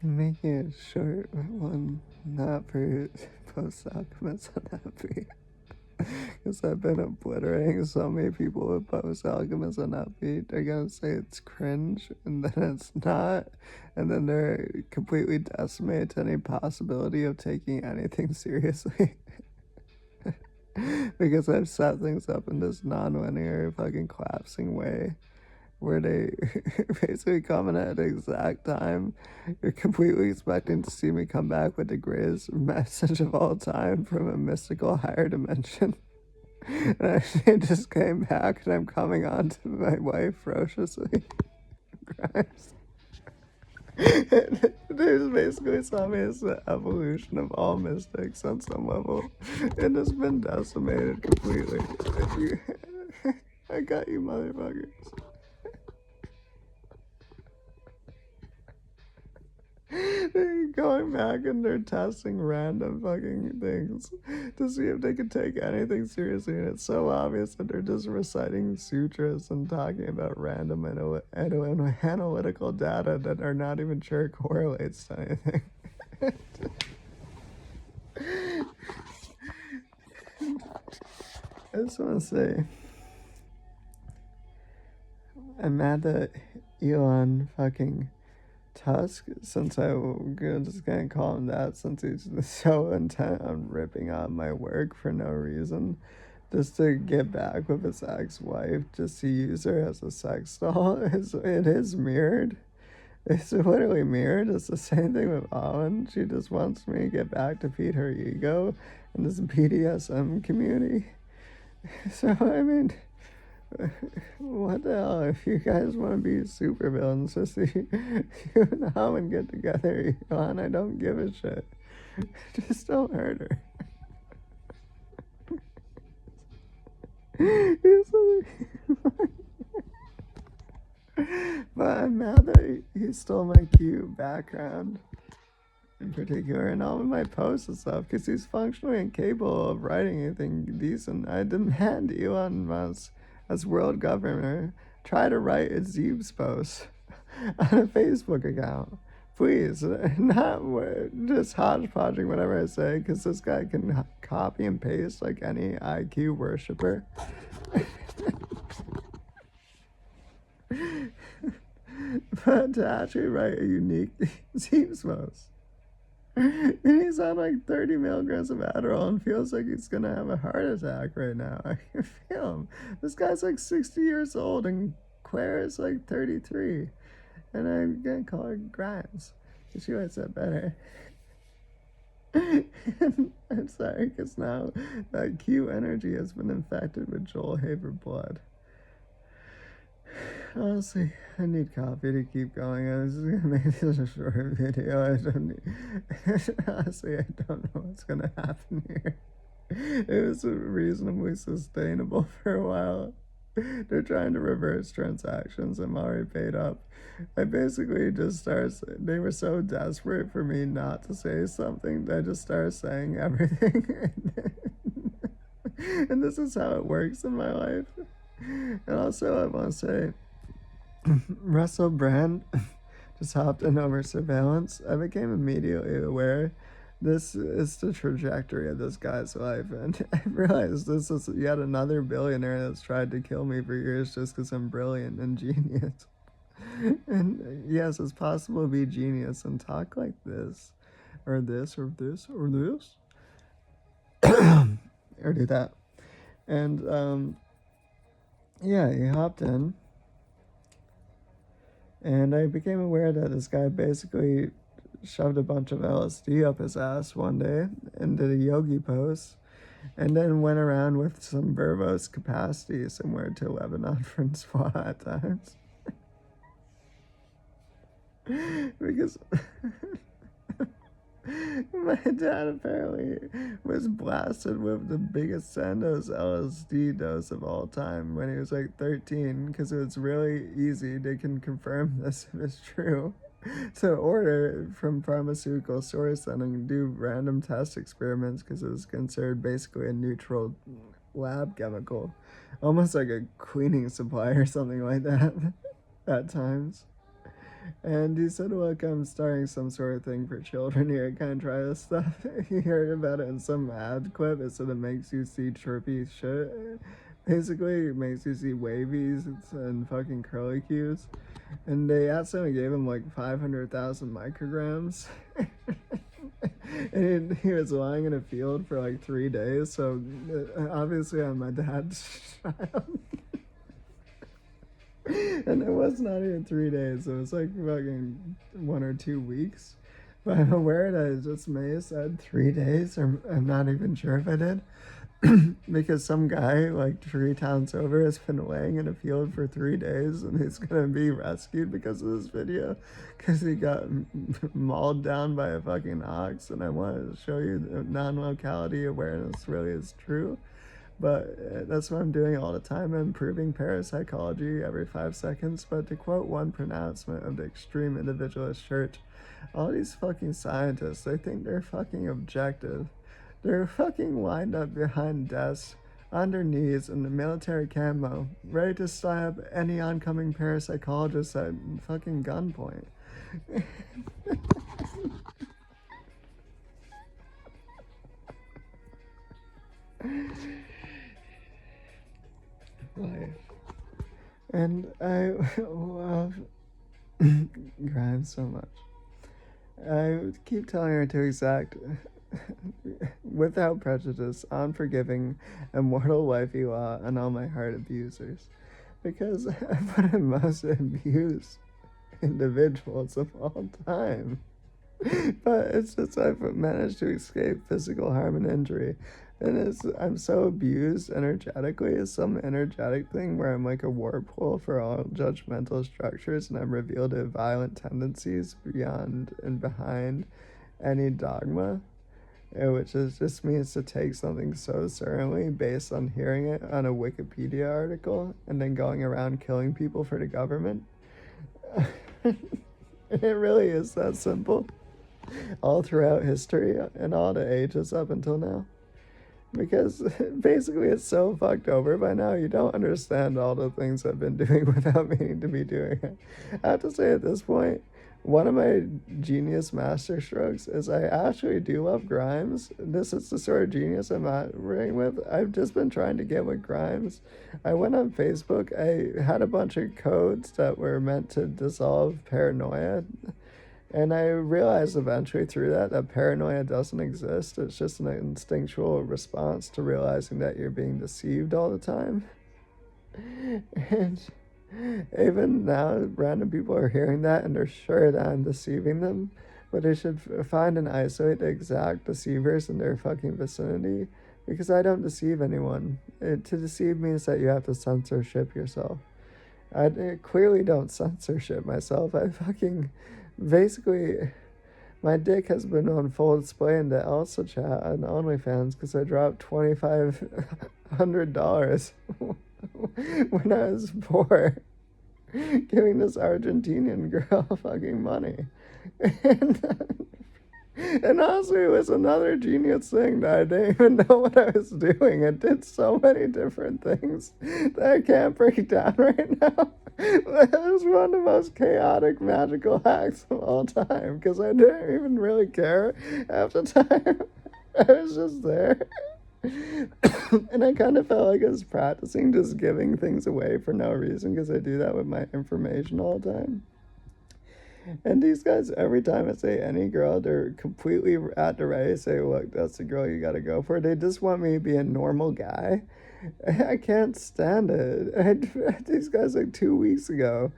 Making it short one, not for Post-Alchemist unhappy. Because I've been obliterating so many people with Post-Alchemist unhappy. They're gonna say it's cringe, and then it's not. And then they're completely decimated to any possibility of taking anything seriously. Because I've set things up in this non-linear fucking collapsing way where they basically come in at the exact time. You're completely expecting to see me come back with the greatest message of all time from a mystical higher dimension. And I actually just came back and I'm coming on to my wife ferociously. Christ. They just basically saw me as the evolution of all mystics on some level. And it's been decimated completely. I got you, motherfuckers. They're going back and they're testing random fucking things to see if they could take anything seriously, and it's so obvious that they're just reciting sutras and talking about random analytical data that are not even sure correlates to anything. I just want to say, I'm mad that Elon fucking Tusk, since I'm just gonna call him that, since he's so intent on ripping on my work for no reason, just to get back with his ex-wife, just to use her as a sex doll. It is mirrored. It's literally mirrored. It's the same thing with Owen. She just wants me to get back to feed her ego in this BDSM community. So, I mean, what the hell? If you guys want to be super villains, just you and Owen get together, Elon, I don't give a shit. Just don't hurt her. But I'm mad that he stole my cute background in particular and all of my posts and stuff because he's functionally incapable of writing anything decent. I demand Elon Musk, as world governor, try to write a Zeeb's post on a Facebook account. Please, not just hodgepodging whatever I say, because this guy can copy and paste like any IQ worshiper. But to actually write a unique Zeeb's post. And he's on like 30 milligrams of Adderall and feels like he's gonna have a heart attack right now. I can feel him. This guy's like 60 years old and Claire is like 33. And I'm gonna call her Grimes. She writes that better. I'm sorry, because now that Q energy has been infected with Joel Haver blood. Honestly, I need coffee to keep going. I was just gonna make this a short video. Honestly, I don't know what's gonna happen here. It was reasonably sustainable for a while. They're trying to reverse transactions. I'm already paid up. I basically just started. They were so desperate for me not to say something that I just started saying everything. And this is how it works in my life. And also, I want to say, Russell Brand just hopped in over surveillance. I became immediately aware this is the trajectory of this guy's life, and I realized this is yet another billionaire that's tried to kill me for years just because I'm brilliant and genius. And yes, it's possible to be genius and talk like this, or this, or this, or this, or do that. And yeah, he hopped in. And I became aware that this guy basically shoved a bunch of LSD up his ass one day and did a yogi pose, and then went around with some verbose capacity somewhere to Lebanon Francois at times. Because my dad apparently was blasted with the biggest Sandoz LSD dose of all time when he was like 13, because it was really easy. They can confirm this if it's true. To order from pharmaceutical source and do random test experiments because it was considered basically a neutral lab chemical, almost like a cleaning supply or something like that at times. And he said, look, I'm starting some sort of thing for children here. Can I try this stuff? He heard about it in some ad clip. It said it makes you see chirpy shit. Basically, it makes you see wavies and fucking curly cues. And they accidentally gave him like 500,000 micrograms. And he was lying in a field for like 3 days. So obviously, I'm my dad's child. And it was not even 3 days. It was like fucking 1 or 2 weeks. But I'm aware that I just may have said 3 days, or I'm not even sure if I did. Because some guy like 3 towns over has been laying in a field for 3 days, and he's gonna be rescued because of this video, because he got mauled down by a fucking ox. And I wanted to show you that non-locality awareness really is true. But that's what I'm doing all the time. I'm improving parapsychology every 5 seconds. But to quote one pronouncement of the extreme individualist church, all these fucking scientists, they think they're fucking objective. They're fucking lined up behind desks, on their knees in the military camo, ready to stab any oncoming parapsychologist at fucking gunpoint. Life. And I love Grimes so much. I keep telling her to exact, without prejudice, unforgiving, immortal wifey law on all my heart abusers. Because I'm one of the most abused individuals of all time. But it's just I've managed to escape physical harm and injury. And I'm so abused energetically. It's some energetic thing where I'm like a whirlpool for all judgmental structures, and I'm revealed to violent tendencies beyond and behind any dogma, which just means to take something so certainly based on hearing it on a Wikipedia article and then going around killing people for the government. It really is that simple. All throughout history and all the ages up until now. Because basically it's so fucked over by now, you don't understand all the things I've been doing without meaning to be doing it. I have to say at this point, one of my genius master strokes is I actually do love Grimes. This is the sort of genius I'm operating with. I've just been trying to get with Grimes. I went on Facebook. I had a bunch of codes that were meant to dissolve paranoia. And I realized eventually through that paranoia doesn't exist. It's just an instinctual response to realizing that you're being deceived all the time. And even now, random people are hearing that and they're sure that I'm deceiving them. But they should find and isolate the exact deceivers in their fucking vicinity. Because I don't deceive anyone. To deceive means that you have to censorship yourself. I clearly don't censorship myself. I fucking... Basically, my dick has been on full display in the Elsa chat on OnlyFans because I dropped $2,500 when I was poor, giving this Argentinian girl fucking money. And honestly, it was another genius thing that I didn't even know what I was doing. It did so many different things that I can't break down right now. It was one of the most chaotic magical hacks of all time because I didn't even really care half the time. I was just there. And I kind of felt like I was practicing just giving things away for no reason because I do that with my information all the time. And these guys, every time I say any girl, they're completely at the ready to say, look, that's the girl you gotta go for. They just want me to be a normal guy. I can't stand it. I had these guys like 2 weeks ago.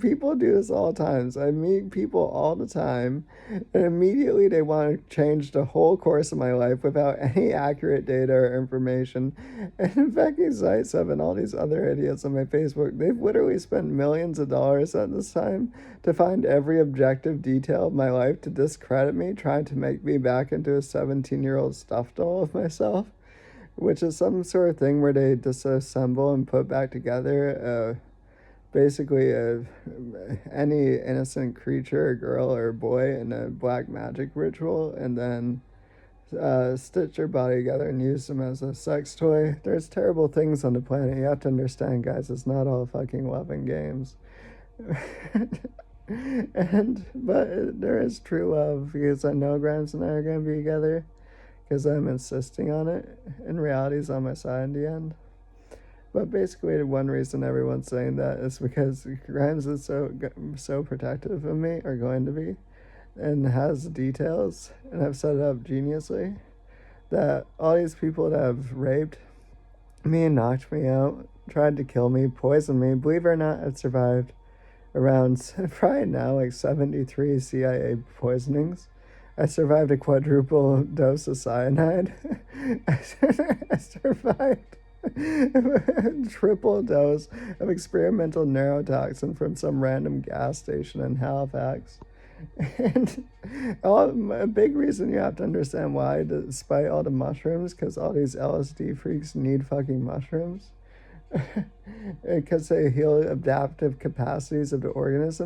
People do this all the time. So I meet people all the time, and immediately they want to change the whole course of my life without any accurate data or information. And Becky Zaitsev and all these other idiots on my Facebook, they've literally spent millions of dollars at this time to find every objective detail of my life to discredit me, trying to make me back into a 17-year-old stuffed doll of myself. Which is some sort of thing where they disassemble and put back together basically any innocent creature, a girl or a boy, in a black magic ritual, and then stitch your body together and use them as a sex toy. There's terrible things on the planet. You have to understand, guys, it's not all fucking love and games. But there is true love because I know Grimes and I are gonna be together because I'm insisting on it, and reality's on my side in the end. But basically, one reason everyone's saying that is because Grimes is so protective of me, or going to be, and has details, and I've set it up geniusly, that all these people that have raped me and knocked me out, tried to kill me, poisoned me, believe it or not, I've survived around probably now like 73 CIA poisonings. I survived a quadruple dose of cyanide. I survived a triple dose of experimental neurotoxin from some random gas station in Halifax. And a big reason you have to understand why, despite all the mushrooms, because all these LSD freaks need fucking mushrooms. Because they heal adaptive capacities of the organism.